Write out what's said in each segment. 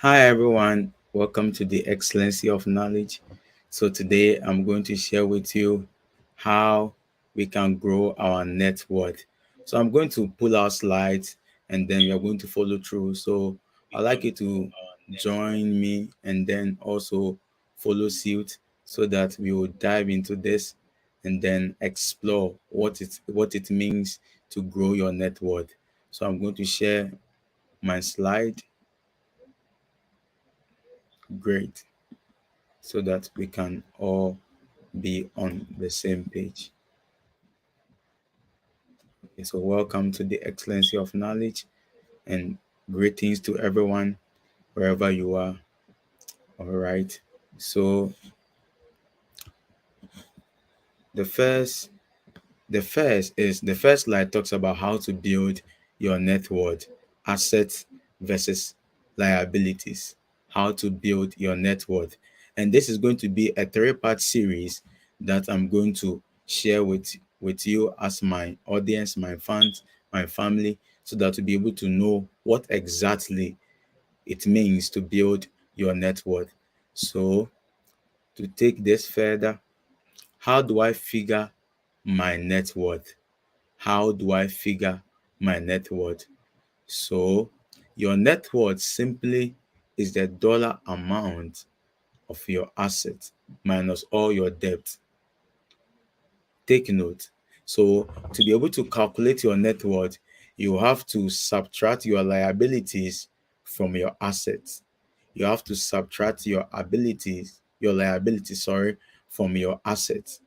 Hi everyone, welcome to the Excellency of Knowledge. So today I'm going to share with you how we can grow our net worth. So I'm going to pull out slides and then we are going to follow through. So I'd like you to join me and then also follow suit so that we will dive into this and then explore what it means to grow your net worth. So I'm going to share my slide. Great. So that we can all be on the same page. Okay, so welcome to the Excellency of Knowledge and greetings to everyone wherever you are. All right. So the first the first slide talks about how to build your net worth, assets versus liabilities. How to build your net worth. And this is going to be a three-part series that I'm going to share with you as my audience, my fans, my family, so that to be able to know what exactly it means to build your net worth. So to take this further, how do I figure my net worth? How do I figure my net worth? So, your net worth simply is the dollar amount of your assets minus all your debt. Take note. So, to be able to calculate your net worth, you have to subtract your liabilities from your assets. You have to subtract your liabilities, sorry, from your assets.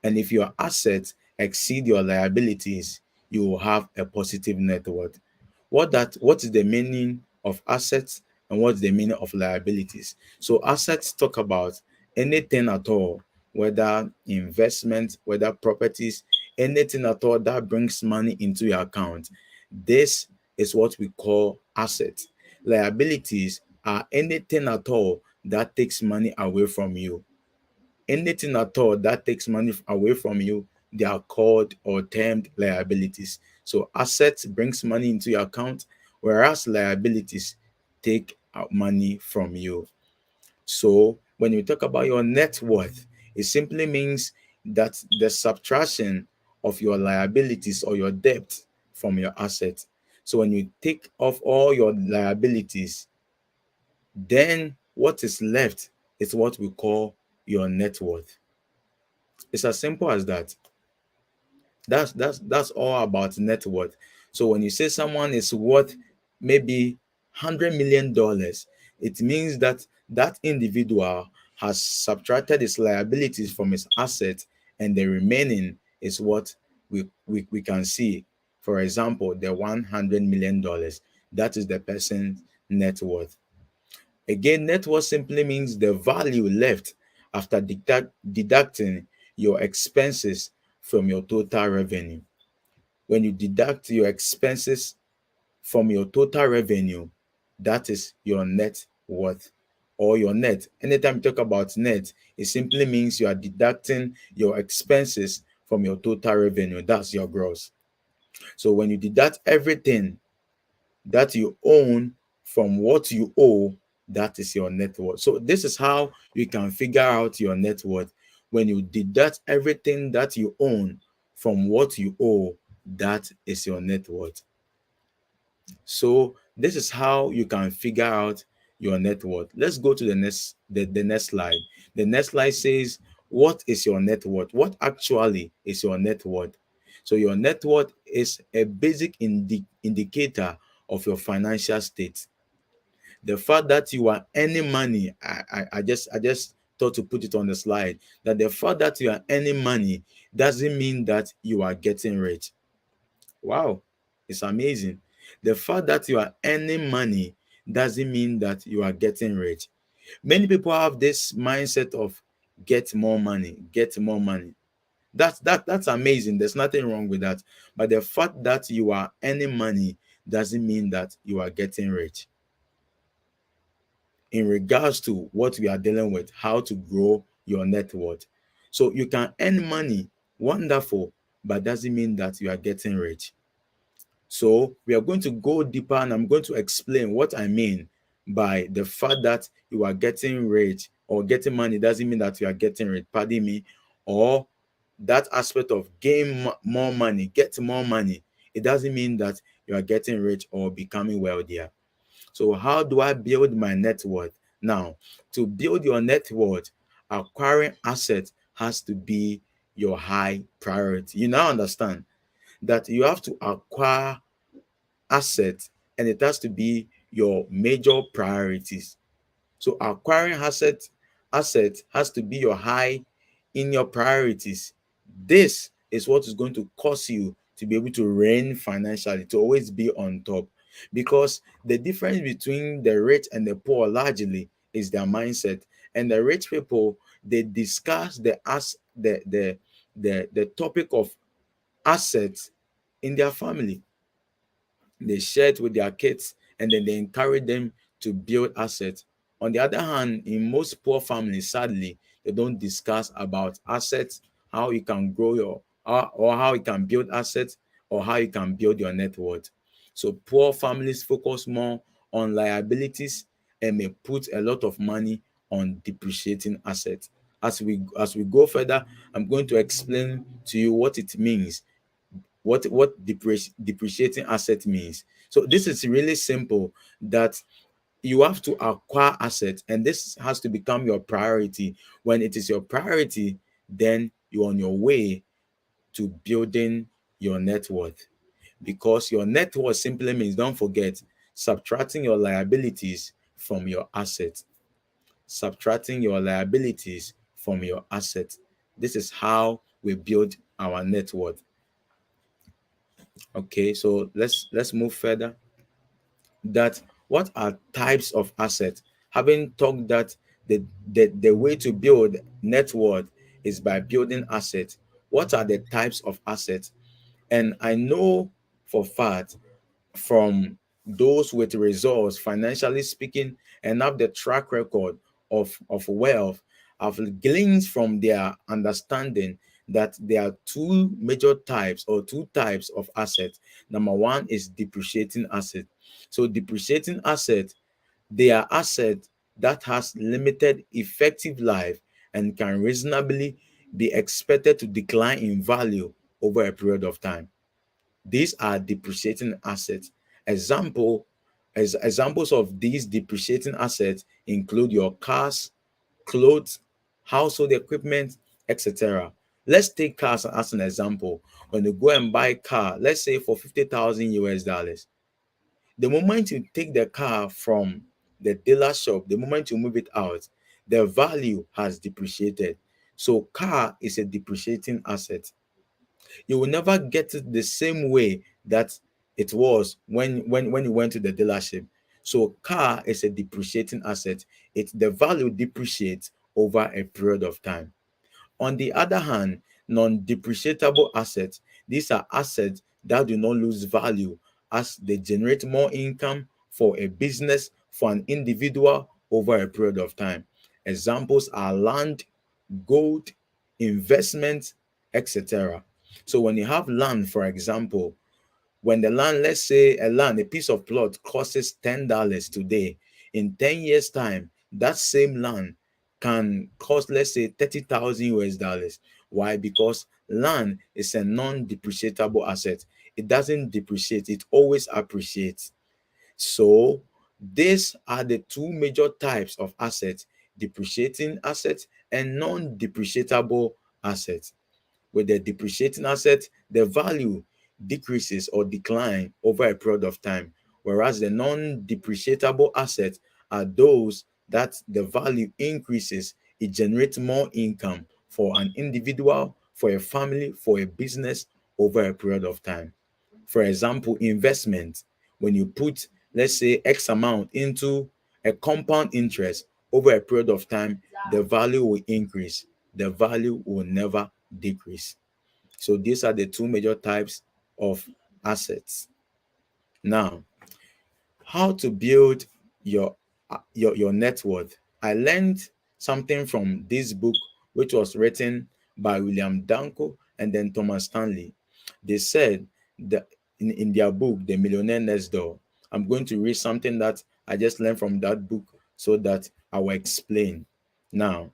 And if your assets exceed your liabilities, you will have a positive net worth. What is the meaning of assets and what's the meaning of liabilities? So assets talk about anything at all, whether investment, whether properties, anything at all that brings money into your account. This is what we call assets. Liabilities are anything at all that takes money away from you. Anything at all that takes money away from you, they are called or termed liabilities. So assets brings money into your account, whereas liabilities take out money from you. So when you talk about your net worth, it simply means that the subtraction of your liabilities or your debt from your assets. So when you take off all your liabilities, then what is left is what we call your net worth. It's as simple as that. That's all about net worth. So when you say someone is worth maybe $100 million, it means that that individual has subtracted his liabilities from his assets, and the remaining is what we can see. For example, the $100 million, that is the person's net worth. Again, net worth simply means the value left after deducting your expenses from your total revenue. When you deduct your expenses from your total revenue, that is your net worth or your net. Anytime you talk about net, it simply means you are deducting your expenses from your total revenue. That's your gross. So when you deduct everything that you own from what you owe, that is your net worth. So this is how you can figure out your net worth. When you deduct everything that you own from what you owe, that is your net worth. So this is how you can figure out your net worth. Let's go to the next slide. The next slide says, what is your net worth? What actually is your net worth? So your net worth is a basic indicator of your financial state. The fact that you are earning money, I just thought to put it on the slide, that the fact that you are earning money doesn't mean that you are getting rich. Wow, it's amazing. The fact that you are earning money doesn't mean that you are getting rich. Many people have this mindset of get more money, get more money. That's amazing. There's nothing wrong with that. But the fact that you are earning money doesn't mean that you are getting rich. In regards to what we are dealing with, how to grow your net worth. So you can earn money, wonderful, but doesn't mean that you are getting rich. So we are going to go deeper and I'm going to explain what I mean by the fact that you are getting rich or getting money doesn't mean that you are getting rich, pardon me, or that aspect of gain more money, get more money, it doesn't mean that you are getting rich or becoming wealthier. So how do I build my net worth? Now, to build your net worth, acquiring assets has to be your high priority. You now understand that you have to acquire assets and it has to be your major priorities. So acquiring asset has to be your high in your priorities. This is what is going to cause you to be able to reign financially, to always be on top. Because the difference between the rich and the poor largely is their mindset. And the rich people, they discuss the topic of assets in their family. They share it with their kids and then they encourage them to build assets. On the other hand, in most poor families, sadly, they don't discuss about assets, how you can grow your or how you can build assets or how you can build your net worth. So poor families focus more on liabilities and may put a lot of money on depreciating assets. As we go further, I'm going to explain to you what it means, what depreciating asset means. So this is really simple, that you have to acquire assets and this has to become your priority. When it is your priority, then you're on your way to building your net worth, because your net worth simply means, don't forget, subtracting your liabilities from your assets. Subtracting your liabilities from your assets. This is how we build our net worth. Okay, so let's move further. That what are types of assets? Having talked that the way to build net worth is by building assets. What are the types of assets? And I know for fact, from those with results, financially speaking, and have the track record of wealth, I've gleaned from their understanding that there are two major types or two types of assets. Number one is depreciating asset. So depreciating asset, they are assets that has limited effective life and can reasonably be expected to decline in value over a period of time. These are depreciating assets. Example, as examples of these depreciating assets include your cars, clothes, household equipment, etc. Let's take cars as an example. When you go and buy a car, let's say for 50,000 US dollars, the moment you take the car from the dealer shop, the moment you move it out, the value has depreciated. So car is a depreciating asset. You will never get it the same way that it was when you went to the dealership. So car is a depreciating asset. It the value depreciates over a period of time. On the other hand, non-depreciable assets, these are assets that do not lose value as they generate more income for a business, for an individual over a period of time. Examples are land, gold, investments, etc. So when you have land, for example, when the land, let's say a piece of plot costs $10 today, in 10 years' time, that same land can cost, let's say, 30,000 US dollars. Why? Because land is a non-depreciable asset. It doesn't depreciate, it always appreciates. So these are the two major types of assets: depreciating assets and non-depreciable assets. With the depreciating asset, the value decreases or decline over a period of time, whereas the non-depreciable assets are those that the value increases. It generates more income for an individual, for a family, for a business over a period of time. For example, investment. When you put, let's say, X amount into a compound interest over a period of time, the value will increase. The value will never decrease. So these are the two major types of assets. Now, how to build your net worth. I learned something from this book, which was written by William Danko and then Thomas Stanley. They said that in their book, The Millionaire Next Door, I'm going to read something that I just learned from that book so that I will explain. Now,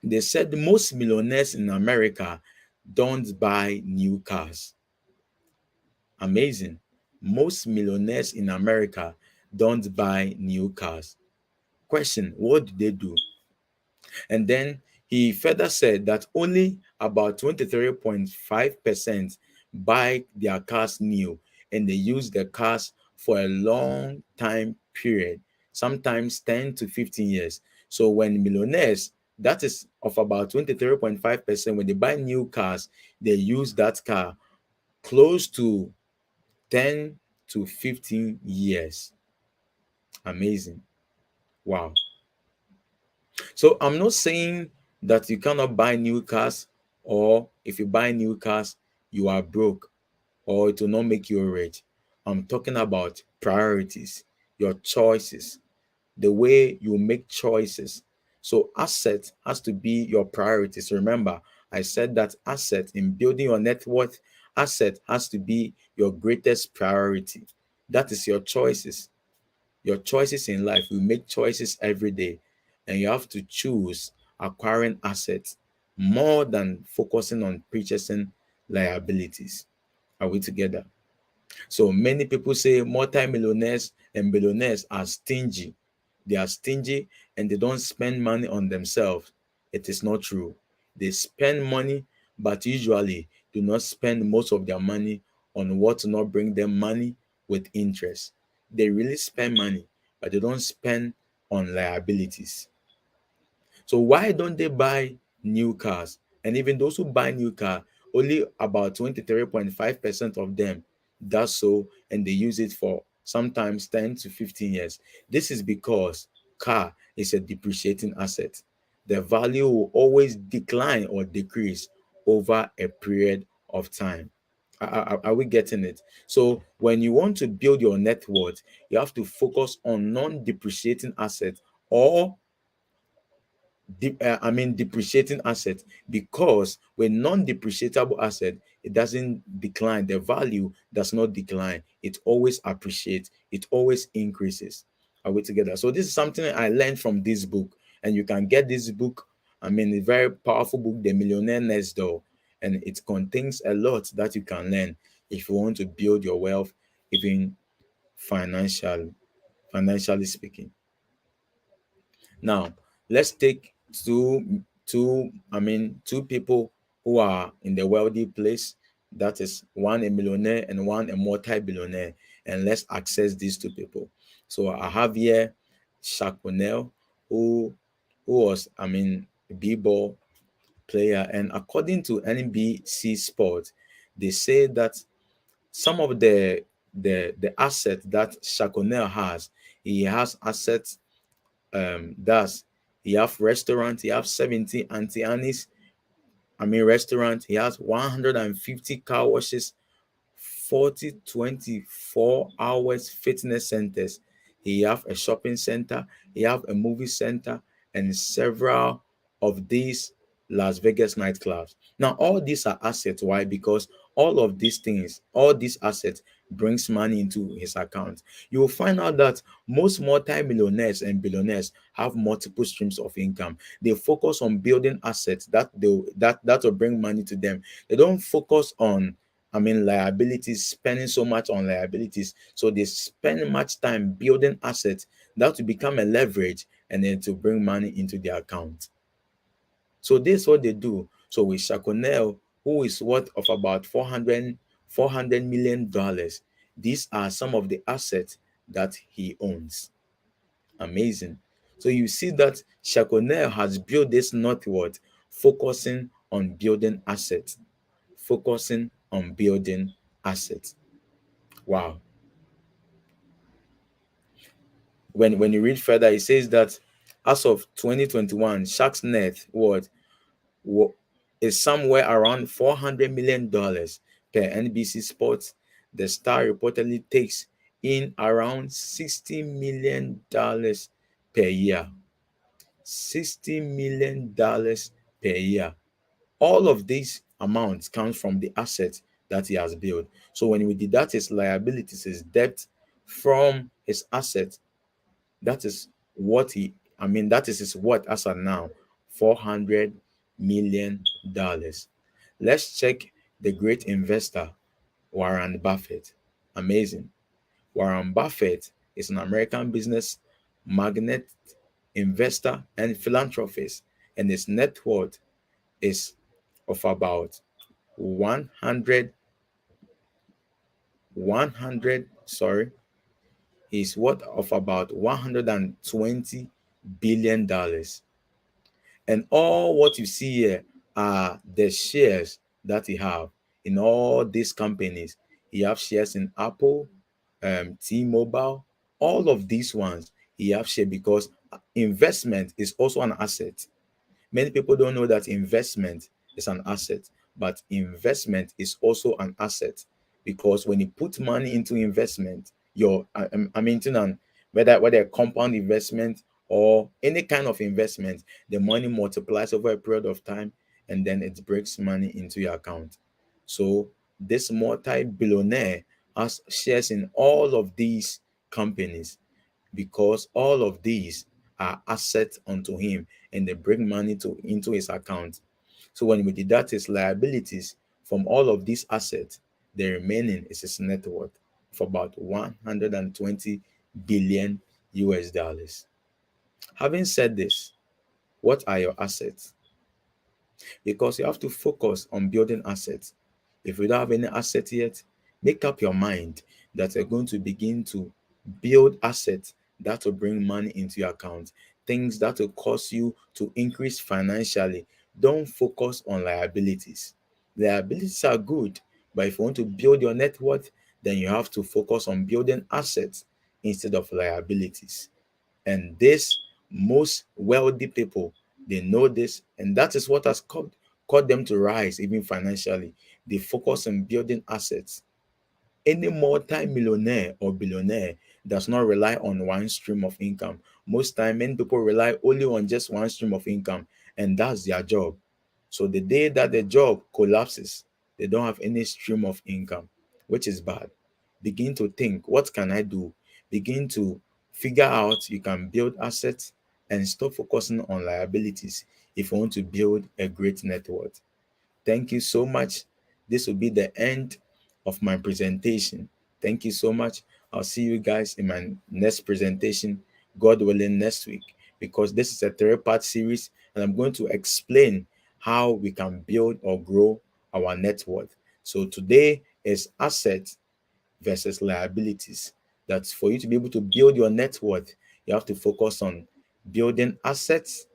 they said most millionaires in America don't buy new cars. Amazing. Most millionaires in America don't buy new cars. Question: what do they do? And then he further said that only about 23.5% buy their cars new, and they use their cars for a long time period, sometimes 10 to 15 years. So when millionaires, that is of about 23.5%, when they buy new cars, they use that car close to 10 to 15 years. Amazing. Wow. So I'm not saying that you cannot buy new cars, or if you buy new cars, you are broke, or it will not make you rich. I'm talking about priorities, your choices, the way you make choices. So asset has to be your priorities. Remember, I said that asset in building your net worth, asset has to be your greatest priority. That is your choices. Your choices in life, you make choices every day, and you have to choose acquiring assets more than focusing on purchasing liabilities. Are we together? So many people say multimillionaires and billionaires are stingy. They are stingy and they don't spend money on themselves. It is not true. They spend money, but usually do not spend most of their money on what will not bring them money with interest. They really spend money, but they don't spend on liabilities. So why don't they buy new cars? And even those who buy new car, only about 23.5% of them does so, and they use it for sometimes 10 to 15 years. This is because car is a depreciating asset. The value will always decline or decrease over a period of time. Are we getting it? So when you want to build your net worth, you have to focus on non-depreciating assets, or depreciating asset, because with non-depreciable asset, it doesn't decline. The value does not decline. It always appreciates. It always increases. Are we together? So this is something I learned from this book, and you can get this book. A very powerful book, The Millionaire Next Door, and it contains a lot that you can learn if you want to build your wealth, even financial, financially speaking. Now, let's take two people who are in the wealthy place. That is one a millionaire and one a multi-billionaire. And let's access these two people. So I have here Shaq O'Neal, who was a b-ball player. And according to NBC Sport, they say that some of the assets that Shaq O'Neal has, he has assets, that's he have restaurant, he have 70 Auntie Annie's, restaurant, he has 150 car washes, 40 24 hours fitness centers. He have a shopping center, he have a movie center, and several of these Las Vegas nightclubs. Now, all these are assets. Why? Because all of these things, all these assets brings money into his account. You will find out that most multi-millionaires and billionaires have multiple streams of income. They focus on building assets that will bring money to them. They don't focus on liabilities, spending so much on liabilities. So they spend much time building assets that will become a leverage, and then to bring money into their account. So this is what they do. So with Shaconel, who is worth of about 400 million dollars, these are some of the assets that he owns. Amazing. So you see that Shaconel has built this northward, focusing on building assets, focusing on building assets. Wow. When you read further, it says that as of 2021, Shark's net worth wa- is somewhere around $400 million per NBC Sports. The star reportedly takes in around $60 million per year. $60 million per year. All of these amounts comes from the assets that he has built. So when we deduct his liabilities, his debt from his asset. That is what he, I mean, that is his worth as of now, $400 million. Let's check the great investor, Warren Buffett. Amazing. Warren Buffett is an American business magnate, investor, and philanthropist, and his net worth is of about 100, 100, sorry, is worth of about $120 billion. And all what you see here are the shares that he have in all these companies. He have shares in Apple, T-Mobile, all of these ones he have share because investment is also an asset. Many people don't know that investment is an asset, but investment is also an asset because when you put money into investment, I mean, whether a compound investment or any kind of investment, the money multiplies over a period of time and then it breaks money into your account. So this multi-billionaire has shares in all of these companies because all of these are assets unto him and they bring money to into his account. So when we deduct his liabilities from all of these assets, the remaining is his net worth for about 120 billion US dollars. Having said this, what are your assets? Because you have to focus on building assets. If you don't have any asset yet, make up your mind that you're going to begin to build assets that will bring money into your account, things that will cause you to increase financially. Don't focus on liabilities. Liabilities are good, but if you want to build your net worth, then you have to focus on building assets instead of liabilities. And this, most wealthy people, they know this, and that is what has caused them to rise even financially. They focus on building assets. Any multi-millionaire or billionaire does not rely on one stream of income. Most time, many people rely only on just one stream of income, and that's their job. So the day that the job collapses, they don't have any stream of income, which is bad. Begin to think, what can I do? Begin to figure out you can build assets and stop focusing on liabilities if you want to build a great net worth. Thank you so much. This will be the end of my presentation. Thank you so much. I'll see you guys in my next presentation, God willing, next week, because this is a three-part series and I'm going to explain how we can build or grow our net worth. So today is assets versus liabilities. That's for you to be able to build your net worth, you have to focus on building assets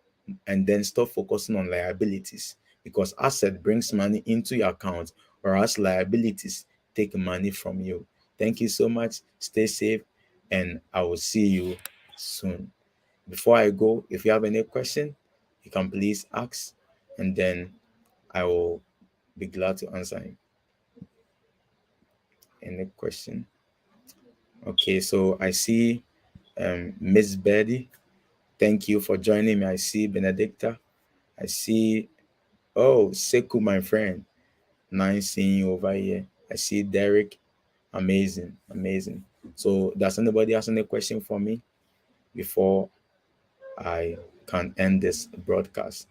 and then stop focusing on liabilities because asset brings money into your account, whereas liabilities take money from you. Thank you so much. Stay safe, and I will see you soon. Before I go, if you have any question, you can please ask, and then I will be glad to answer any question. Okay, so I see Miss Betty. Thank you for joining me. I see Benedicta. I see, oh, Seku, my friend. Nice seeing you over here. I see Derek. Amazing, amazing. So, does anybody have any question for me before I can end this broadcast?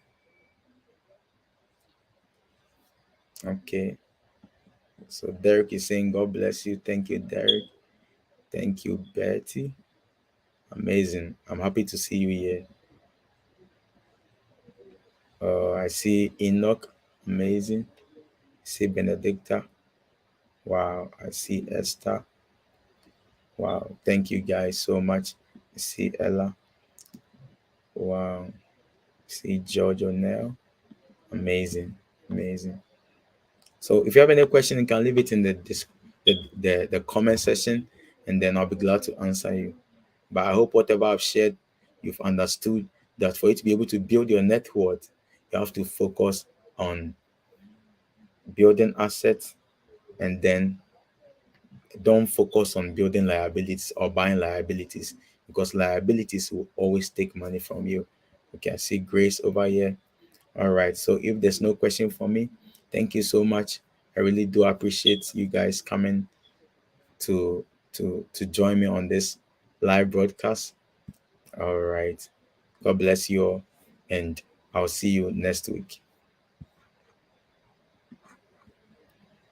Okay. So, Derek is saying, God bless you. Thank you, Derek. Thank you, Betty. Amazing. I'm happy to see you here. I see Enoch. Amazing. I see Benedicta. Wow. I see Esther. Wow. Thank you guys so much. I see Ella. Wow. See George O'Neill. Amazing. Amazing. So if you have any question, you can leave it in the comment section and then I'll be glad to answer you. But I hope whatever I've shared, you've understood that for you to be able to build your net worth, you have to focus on building assets and then don't focus on building liabilities or buying liabilities because liabilities will always take money from you. Okay, I see Grace over here. All right. So if there's no question for me, thank you so much. I really do appreciate you guys coming to join me on this. live broadcast. All right. God bless you all, and I'll see you next week.